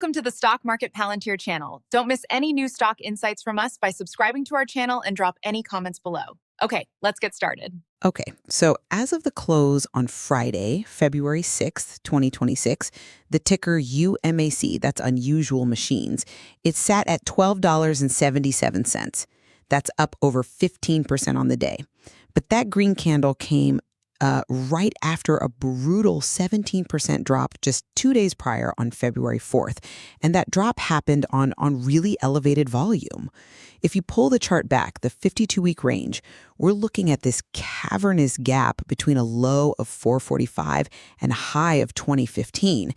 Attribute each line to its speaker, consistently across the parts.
Speaker 1: Welcome to the Stock Market Palantir channel. Don't miss any new stock insights from us by subscribing to our channel and drop any comments below. Okay, let's get started.
Speaker 2: Okay, so as of the close on Friday, February 6th, 2026, the ticker UMAC, that's unusual machines, it sat at $12.77. That's up over 15% on the day. But that green candle came right after a brutal 17% drop just 2 days prior on February 4th. And that drop happened on really elevated volume. If you pull the chart back, the 52-week range, we're looking at this cavernous gap between a low of 445 and a high of 2015.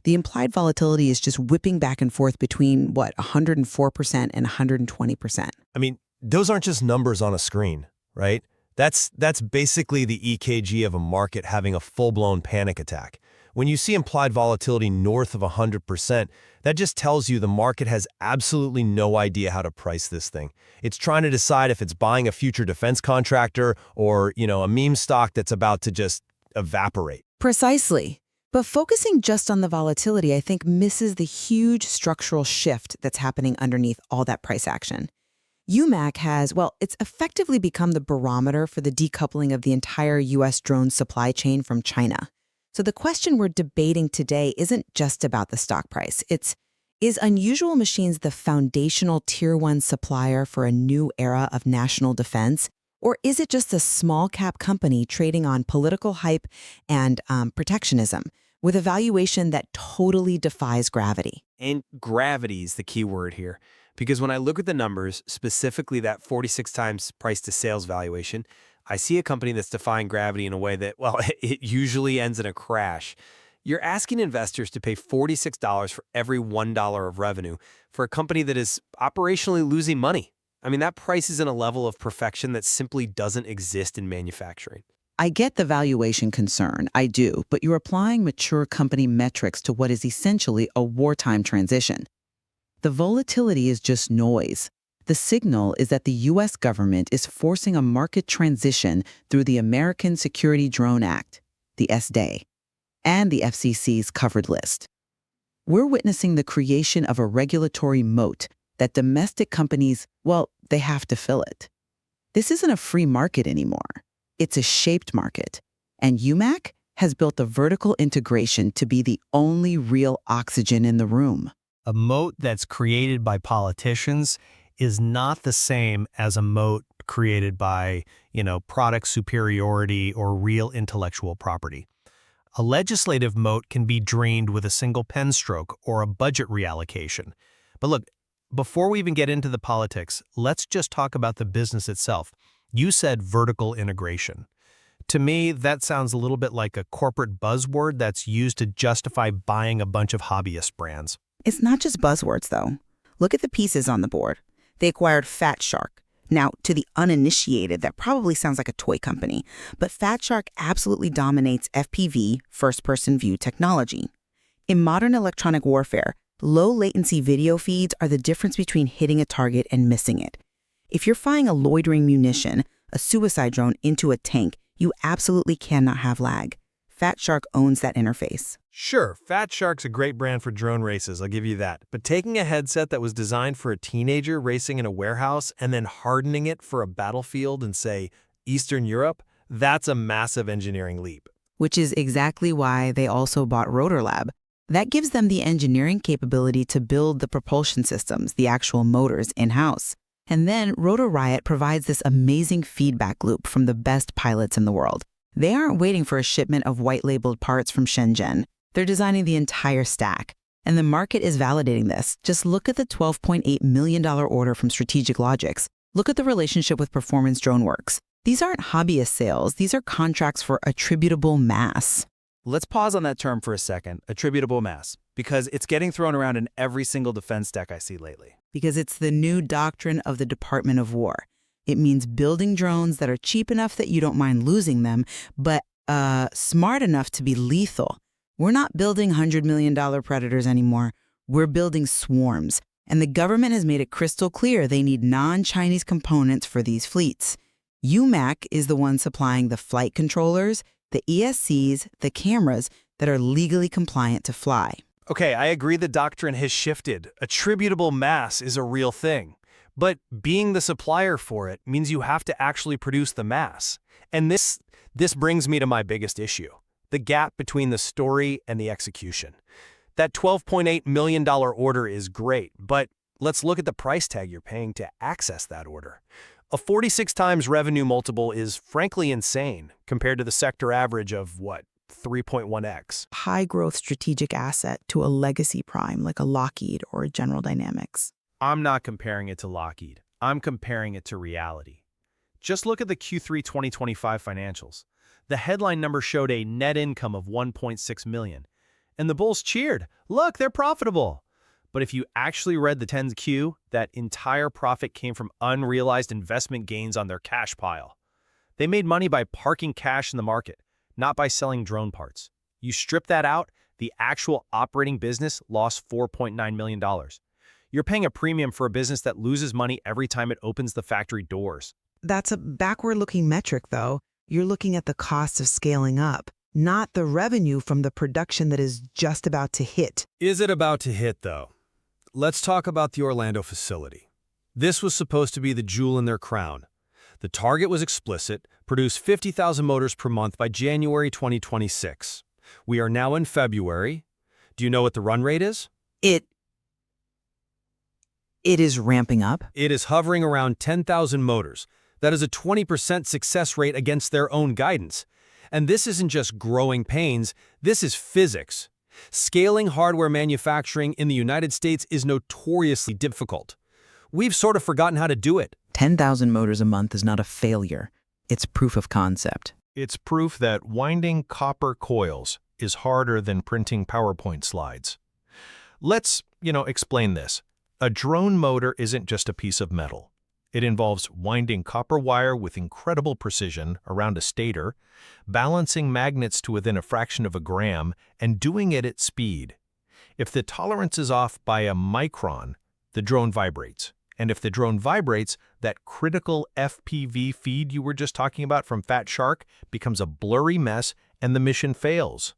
Speaker 2: The implied volatility is just whipping back and forth between, 104% and 120%.
Speaker 3: I mean, those aren't just numbers on a screen, right? That's basically the EKG of a market having a full-blown panic attack. When you see implied volatility north of 100%, that just tells you the market has absolutely no idea how to price this thing. It's trying to decide if it's buying a future defense contractor or, a meme stock that's about to just evaporate.
Speaker 2: Precisely. But focusing just on the volatility, I think, misses the huge structural shift that's happening underneath all that price action. UMAC has, it's effectively become the barometer for the decoupling of the entire U.S. drone supply chain from China. So the question we're debating today isn't just about the stock price. Is Unusual Machines the foundational Tier 1 supplier for a new era of national defense? Or is it just a small-cap company trading on political hype and protectionism with a valuation that totally defies gravity?
Speaker 4: And gravity is the key word here. Because when I look at the numbers, specifically that 46 times price to sales valuation, I see a company that's defying gravity in a way that, it usually ends in a crash. You're asking investors to pay $46 for every $1 of revenue for a company that is operationally losing money. I mean, that price is in a level of perfection that simply doesn't exist in manufacturing.
Speaker 2: I get the valuation concern, I do, but you're applying mature company metrics to what is essentially a wartime transition. The volatility is just noise. The signal is that the U.S. government is forcing a market transition through the American Security Drone Act, the SDA, and the FCC's covered list. We're witnessing the creation of a regulatory moat that domestic companies, they have to fill it. This isn't a free market anymore. It's a shaped market. And UMAC has built the vertical integration to be the only real oxygen in the room.
Speaker 5: A moat that's created by politicians is not the same as a moat created by, product superiority or real intellectual property. A legislative moat can be drained with a single pen stroke or a budget reallocation. But look, before we even get into the politics, let's just talk about the business itself. You said vertical integration. To me, that sounds a little bit like a corporate buzzword that's used to justify buying a bunch of hobbyist brands.
Speaker 6: It's not just buzzwords, though. Look at the pieces on the board. They acquired Fat Shark. Now, to the uninitiated, that probably sounds like a toy company, but Fat Shark absolutely dominates FPV, first-person view technology. In modern electronic warfare, low-latency video feeds are the difference between hitting a target and missing it. If you're firing a loitering munition, a suicide drone, into a tank, you absolutely cannot have lag. Fat Shark owns that interface.
Speaker 4: Sure, Fat Shark's a great brand for drone races, I'll give you that. But taking a headset that was designed for a teenager racing in a warehouse and then hardening it for a battlefield in, say, Eastern Europe, that's a massive engineering leap.
Speaker 6: Which is exactly why they also bought Rotor Lab. That gives them the engineering capability to build the propulsion systems, the actual motors, in-house. And then Rotor Riot provides this amazing feedback loop from the best pilots in the world. They aren't waiting for a shipment of white-labeled parts from Shenzhen. They're designing the entire stack. And the market is validating this. Just look at the $12.8 million order from Strategic Logics. Look at the relationship with Performance DroneWorks. These aren't hobbyist sales. These are contracts for attributable mass.
Speaker 7: Let's pause on that term for a second, attributable mass, because it's getting thrown around in every single defense deck I see lately.
Speaker 6: Because it's the new doctrine of the Department of War. It means building drones that are cheap enough that you don't mind losing them, but smart enough to be lethal. We're not building $100 million Predators anymore. We're building swarms. And the government has made it crystal clear they need non-Chinese components for these fleets. UMAC is the one supplying the flight controllers, the ESCs, the cameras that are legally compliant to fly.
Speaker 4: Okay, I agree the doctrine has shifted. Attributable mass is a real thing. But being the supplier for it means you have to actually produce the mass. And this brings me to my biggest issue, the gap between the story and the execution. That $12.8 million order is great, but let's look at the price tag you're paying to access that order. A 46 times revenue multiple is frankly insane compared to the sector average of, what, 3.1x.
Speaker 6: High-growth strategic asset to a legacy prime like a Lockheed or a General Dynamics.
Speaker 7: I'm not comparing it to Lockheed. I'm comparing it to reality. Just look at the Q3 2025 financials. The headline number showed a net income of $1.6 million. And the bulls cheered. Look, they're profitable. But if you actually read the 10Q, that entire profit came from unrealized investment gains on their cash pile. They made money by parking cash in the market, not by selling drone parts. You strip that out, the actual operating business lost $4.9 million. You're paying a premium for a business that loses money every time it opens the factory doors.
Speaker 6: That's a backward-looking metric, though. You're looking at the cost of scaling up, not the revenue from the production that is just about to hit.
Speaker 3: Is it about to hit, though? Let's talk about the Orlando facility. This was supposed to be the jewel in their crown. The target was explicit, produce 50,000 motors per month by January 2026. We are now in February. Do you know what the run rate is?
Speaker 6: It is ramping up.
Speaker 3: It is hovering around 10,000 motors. That is a 20% success rate against their own guidance. And this isn't just growing pains, this is physics. Scaling hardware manufacturing in the United States is notoriously difficult. We've sort of forgotten how to do it.
Speaker 6: 10,000 motors a month is not a failure. It's proof of concept.
Speaker 8: It's proof that winding copper coils is harder than printing PowerPoint slides. Let's, explain this. A drone motor isn't just a piece of metal. It involves winding copper wire with incredible precision around a stator, balancing magnets to within a fraction of a gram, and doing it at speed. If the tolerance is off by a micron, the drone vibrates. And if the drone vibrates, that critical FPV feed you were just talking about from Fat Shark becomes a blurry mess and the mission fails.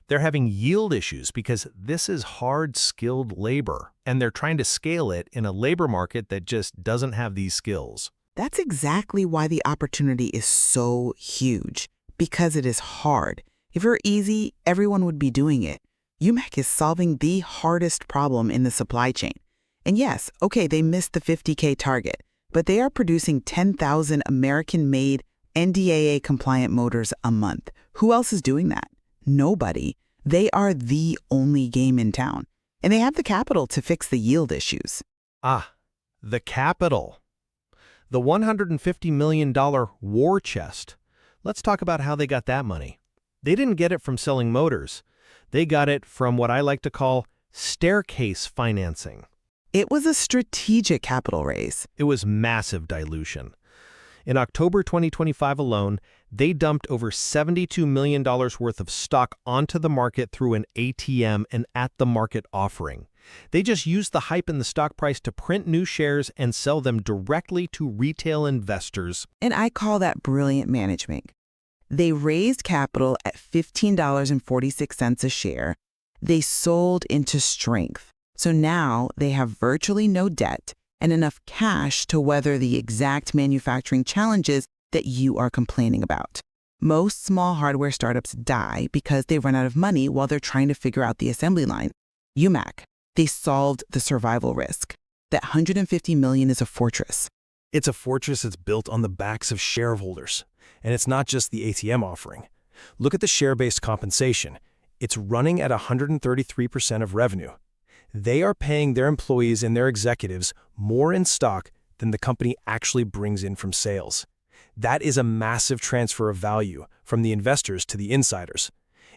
Speaker 8: They're having yield issues because this is hard, skilled labor, and they're trying to scale it in a labor market that just doesn't have these skills.
Speaker 6: That's exactly why the opportunity is so huge, because it is hard. If it were easy, everyone would be doing it. UMAC is solving the hardest problem in the supply chain. And yes, okay, they missed the 50K target, but they are producing 10,000 American-made NDAA-compliant motors a month. Who else is doing that? Nobody. They are the only game in town, and they have the capital to fix the yield issues.
Speaker 3: Ah, the capital. The $150 million war chest. Let's talk about how they got that money. They didn't get it from selling motors. They got it from what I like to call staircase financing.
Speaker 6: It was a strategic capital raise.
Speaker 3: It was massive dilution. In October 2025 alone, they dumped over $72 million worth of stock onto the market through an ATM and at-the-market offering. They just used the hype in the stock price to print new shares and sell them directly to retail investors.
Speaker 6: And I call that brilliant management. They raised capital at $15.46 a share. They sold into strength. So now they have virtually no debt and enough cash to weather the exact manufacturing challenges that you are complaining about. Most small hardware startups die because they run out of money while they're trying to figure out the assembly line. UMAC, they solved the survival risk. That $150 million is a fortress.
Speaker 3: It's a fortress that's built on the backs of shareholders. And it's not just the ATM offering. Look at the share-based compensation. It's running at 133% of revenue. They are paying their employees and their executives more in stock than the company actually brings in from sales. That is a massive transfer of value from the investors to the insiders.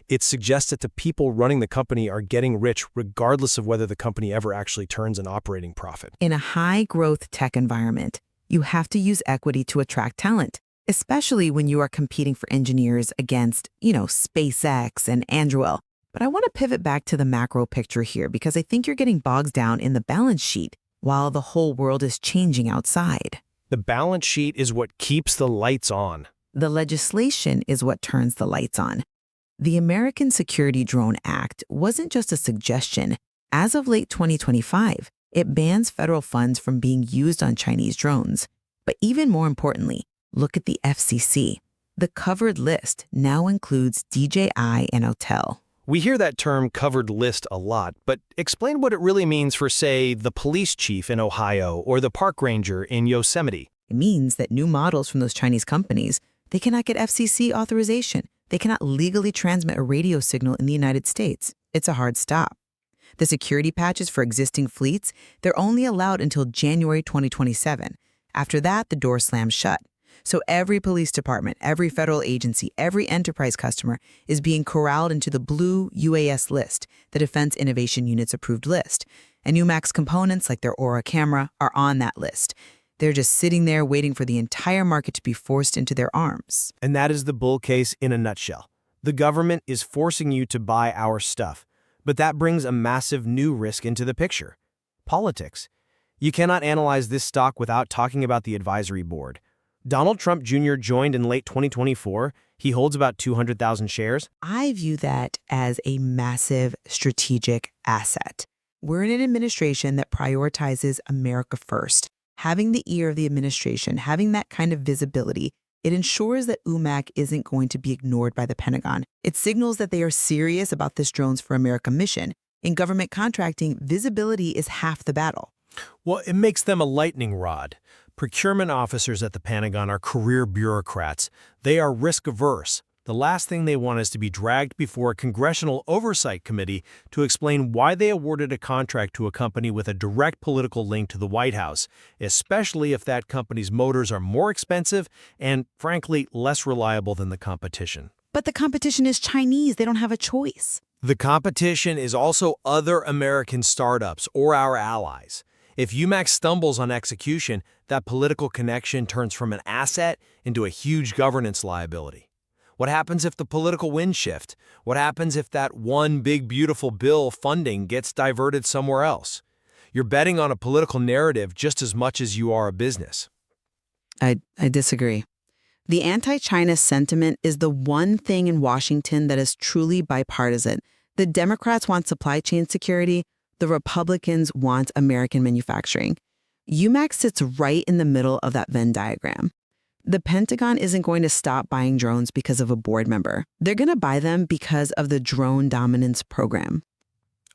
Speaker 3: It suggests that the people running the company are getting rich regardless of whether the company ever actually turns an operating profit.
Speaker 6: In a high-growth tech environment, you have to use equity to attract talent, especially when you are competing for engineers against, SpaceX and Anduril. But I want to pivot back to the macro picture here because I think you're getting bogged down in the balance sheet while the whole world is changing outside.
Speaker 3: The balance sheet is what keeps the lights on.
Speaker 6: The legislation is what turns the lights on. The American Security Drone Act wasn't just a suggestion. As of late 2025, it bans federal funds from being used on Chinese drones. But even more importantly, look at the FCC. The covered list now includes DJI and Hotel.
Speaker 7: We hear that term covered list a lot, but explain what it really means for, say, the police chief in Ohio or the park ranger in Yosemite.
Speaker 6: It means that new models from those Chinese companies, they cannot get FCC authorization. They cannot legally transmit a radio signal in the United States. It's a hard stop. The security patches for existing fleets, they're only allowed until January 2027. After that, the door slams shut. So every police department, every federal agency, every enterprise customer is being corralled into the blue UAS list, the Defense Innovation Unit's approved list. And UMAC's components, like their Aura camera, are on that list. They're just sitting there waiting for the entire market to be forced into their arms.
Speaker 4: And that is the bull case in a nutshell. The government is forcing you to buy our stuff, but that brings a massive new risk into the picture. Politics. You cannot analyze this stock without talking about the advisory board. Donald Trump Jr. joined in late 2024. He holds about 200,000 shares.
Speaker 6: I view that as a massive strategic asset. We're in an administration that prioritizes America first. Having the ear of the administration, having that kind of visibility, it ensures that UMAC isn't going to be ignored by the Pentagon. It signals that they are serious about this Drones for America mission. In government contracting, visibility is half the battle.
Speaker 7: Well, it makes them a lightning rod. Procurement officers at the Pentagon are career bureaucrats. They are risk-averse. The last thing they want is to be dragged before a congressional oversight committee to explain why they awarded a contract to a company with a direct political link to the White House, especially if that company's motors are more expensive and, frankly, less reliable than the competition.
Speaker 6: But the competition is Chinese. They don't have a choice.
Speaker 4: The competition is also other American startups or our allies. If UMAC stumbles on execution, that political connection turns from an asset into a huge governance liability. What happens if the political winds shift? What happens if that one big beautiful bill funding gets diverted somewhere else? You're betting on a political narrative just as much as you are a business.
Speaker 6: I disagree. The anti-China sentiment is the one thing in Washington that is truly bipartisan. The Democrats want supply chain security. The Republicans want American manufacturing. UMAC sits right in the middle of that Venn diagram. The Pentagon isn't going to stop buying drones because of a board member. They're going to buy them because of the Drone Dominance Program.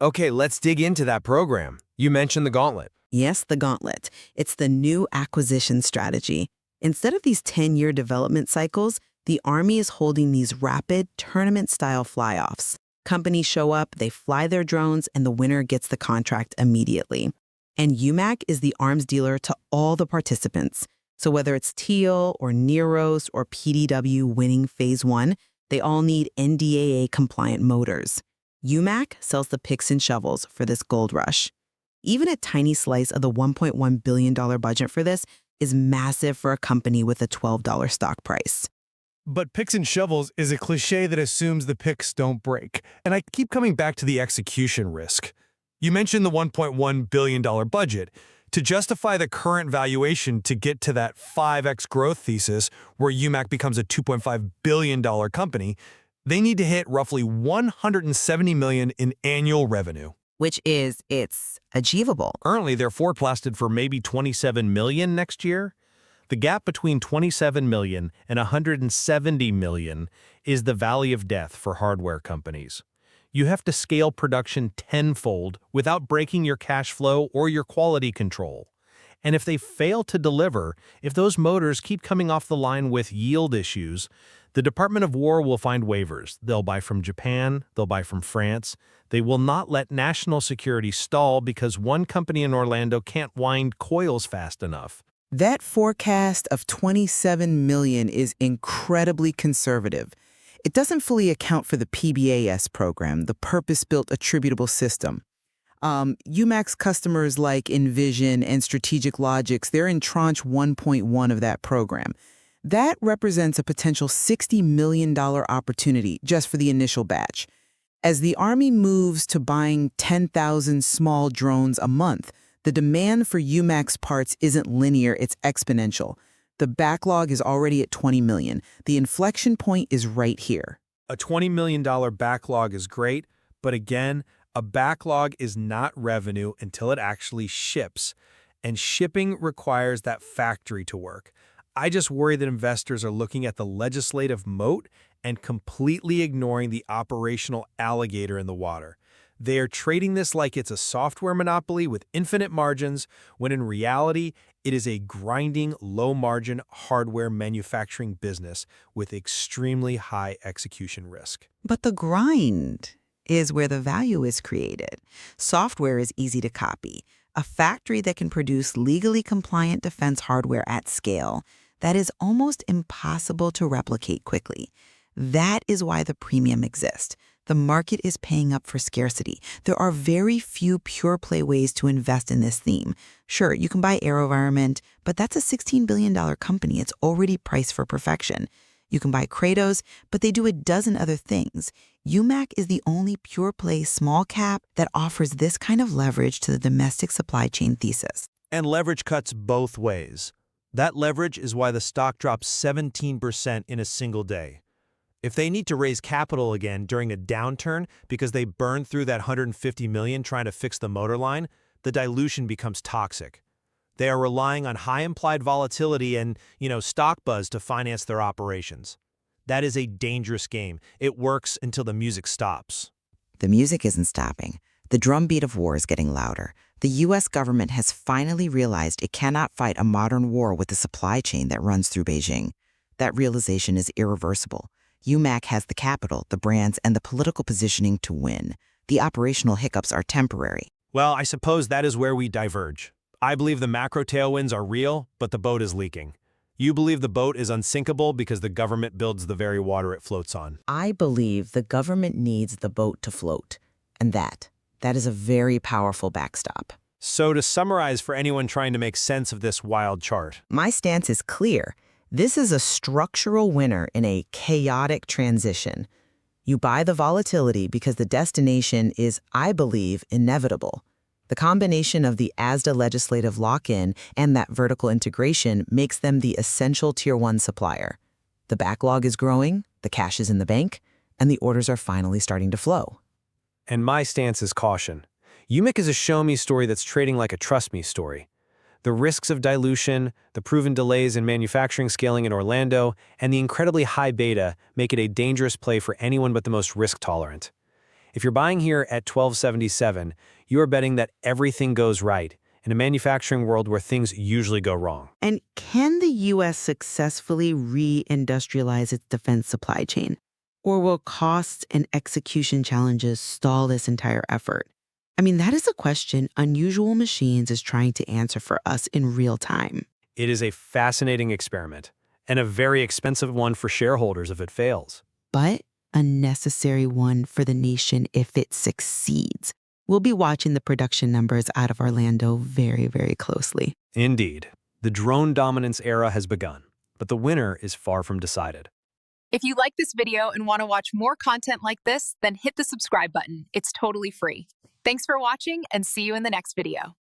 Speaker 4: Okay, let's dig into that program. You mentioned the gauntlet.
Speaker 6: Yes, the gauntlet. It's the new acquisition strategy. Instead of these 10-year development cycles, the Army is holding these rapid tournament-style fly-offs. Companies show up, they fly their drones, and the winner gets the contract immediately. And UMAC is the arms dealer to all the participants. So whether it's Teal or Neros or PDW winning Phase 1, they all need NDAA-compliant motors. UMAC sells the picks and shovels for this gold rush. Even a tiny slice of the $1.1 billion budget for this is massive for a company with a $12 stock price.
Speaker 3: But picks and shovels is a cliche that assumes the picks don't break. And I keep coming back to the execution risk. You mentioned the $1.1 billion budget. To justify the current valuation to get to that 5x growth thesis where UMAC becomes a $2.5 billion company, they need to hit roughly $170 million in annual revenue.
Speaker 6: Which is, it's achievable.
Speaker 7: Currently, they're forecasted for maybe $27 million next year. The gap between $27 million and $170 million is the valley of death for hardware companies. You have to scale production tenfold without breaking your cash flow or your quality control. And if they fail to deliver, if those motors keep coming off the line with yield issues, the Department of War will find waivers. They'll buy from Japan, they'll buy from France. They will not let national security stall because one company in Orlando can't wind coils fast enough.
Speaker 2: That forecast of $27 million is incredibly conservative. It doesn't fully account for the PBAS program, the Purpose-Built Attributable System. UMAC's customers like Envision and Strategic Logics, they're in tranche 1.1 of that program. That represents a potential $60 million opportunity just for the initial batch. As the Army moves to buying 10,000 small drones a month, the demand for UMAC's parts isn't linear, it's exponential. The backlog is already at $20 million. The inflection point is right here.
Speaker 4: A $20 million backlog is great, but again, a backlog is not revenue until it actually ships, and shipping requires that factory to work. I just worry that investors are looking at the legislative moat and completely ignoring the operational alligator in the water. They are trading this like it's a software monopoly with infinite margins, when in reality, it is a grinding, low-margin hardware manufacturing business with extremely high execution risk.
Speaker 6: But the grind is where the value is created. Software is easy to copy. A factory that can produce legally compliant defense hardware at scale, that is almost impossible to replicate quickly. That is why the premium exists. The market is paying up for scarcity. There are very few pure-play ways to invest in this theme. Sure, you can buy AeroVironment, but that's a $16 billion company. It's already priced for perfection. You can buy Kratos, but they do a dozen other things. UMAC is the only pure-play small cap that offers this kind of leverage to the domestic supply chain thesis.
Speaker 3: And leverage cuts both ways. That leverage is why the stock dropped 17% in a single day. If they need to raise capital again during a downturn because they burned through that $150 million trying to fix the motor line, the dilution becomes toxic. They are relying on high implied volatility and, stock buzz to finance their operations. That is a dangerous game. It works until the music stops.
Speaker 6: The music isn't stopping. The drumbeat of war is getting louder. The U.S. government has finally realized it cannot fight a modern war with the supply chain that runs through Beijing. That realization is irreversible. UMAC has the capital, the brands, and the political positioning to win. The operational hiccups are temporary.
Speaker 3: Well, I suppose that is where we diverge. I believe the macro tailwinds are real, but the boat is leaking. You believe the boat is unsinkable because the government builds the very water it floats on.
Speaker 6: I believe the government needs the boat to float, and that is a very powerful backstop.
Speaker 3: So to summarize for anyone trying to make sense of this wild chart,
Speaker 6: My stance is clear. This is a structural winner in a chaotic transition. You buy the volatility because the destination is, I believe, inevitable. The combination of the ASDA legislative lock-in and that vertical integration makes them the essential Tier 1 supplier. The backlog is growing, the cash is in the bank, and the orders are finally starting to flow.
Speaker 4: And my stance is caution. UMAC is a show-me story that's trading like a trust-me story. The risks of dilution, the proven delays in manufacturing scaling in Orlando, and the incredibly high beta make it a dangerous play for anyone but the most risk-tolerant. If you're buying here at $12.77, you are betting that everything goes right in a manufacturing world where things usually go wrong.
Speaker 6: And can the U.S. successfully re-industrialize its defense supply chain? Or will costs and execution challenges stall this entire effort? I mean, that is a question Unusual Machines is trying to answer for us in real time.
Speaker 4: It is a fascinating experiment, and a very expensive one for shareholders if it fails.
Speaker 6: But a necessary one for the nation if it succeeds. We'll be watching the production numbers out of Orlando very, very closely.
Speaker 4: Indeed, the drone dominance era has begun, but the winner is far from decided.
Speaker 1: If you like this video and want to watch more content like this, then hit the subscribe button. It's totally free. Thanks for watching and see you in the next video.